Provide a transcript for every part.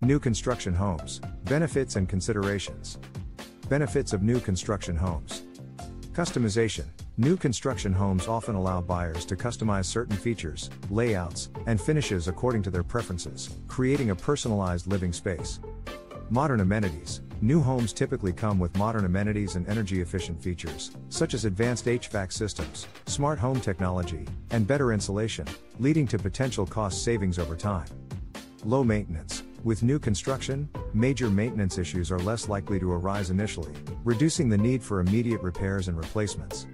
New construction homes, benefits and considerations. Benefits of new construction homes. Customization. New construction homes often allow buyers to customize certain features, layouts, and finishes according to their preferences, creating a personalized living space. Modern amenities. New homes typically come with modern amenities and energy-efficient features, such as advanced HVAC systems, smart home technology, and better insulation, leading to potential cost savings over time. Low maintenance. With new construction, major maintenance issues are less likely to arise initially, reducing the need for immediate repairs and replacements.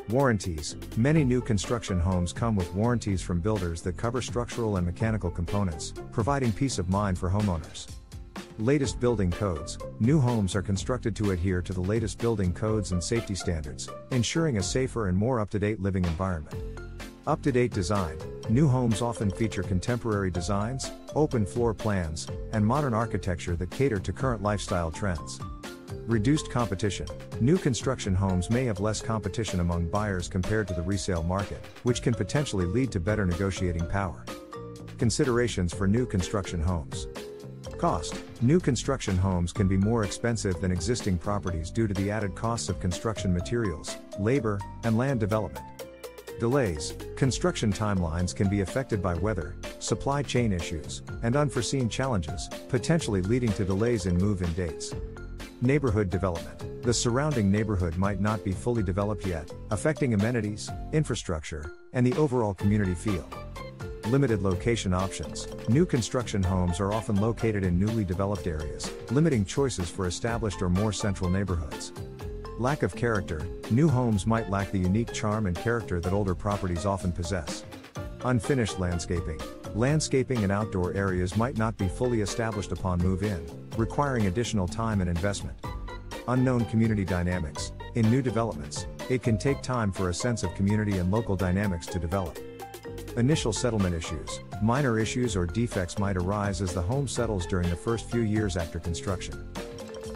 Warranties. Many new construction homes come with warranties from builders that cover structural and mechanical components, providing peace of mind for homeowners. Latest building codes. New homes are constructed to adhere to the latest building codes and safety standards, ensuring a safer and more up-to-date living environment. Up-to-date design. New homes often feature contemporary designs, open floor plans, and modern architecture that cater to current lifestyle trends. Reduced competition. New construction homes may have less competition among buyers compared to the resale market, which can potentially lead to better negotiating power. Considerations for new construction homes. Cost. New construction homes can be more expensive than existing properties due to the added costs of construction materials, labor, and land development. Delays. Construction timelines can be affected by weather, supply chain issues, and unforeseen challenges, potentially leading to delays in move-in dates. Neighborhood development. The surrounding neighborhood might not be fully developed yet, affecting amenities, infrastructure, and the overall community feel. Limited location options. New construction homes are often located in newly developed areas, limiting choices for established or more central neighborhoods. Lack of character. New homes might lack the unique charm and character that older properties often possess. Unfinished landscaping. Landscaping and outdoor areas might not be fully established upon move-in, requiring additional time and investment. Unknown community dynamics. In new developments, it can take time for a sense of community and local dynamics to develop. Initial settlement issues. Minor issues or defects might arise as the home settles during the first few years after construction.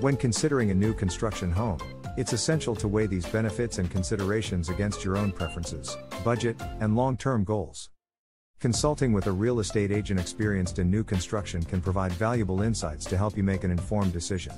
When considering a new construction home, it's essential to weigh these benefits and considerations against your own preferences, budget, and long-term goals. Consulting with a real estate agent experienced in new construction can provide valuable insights to help you make an informed decision.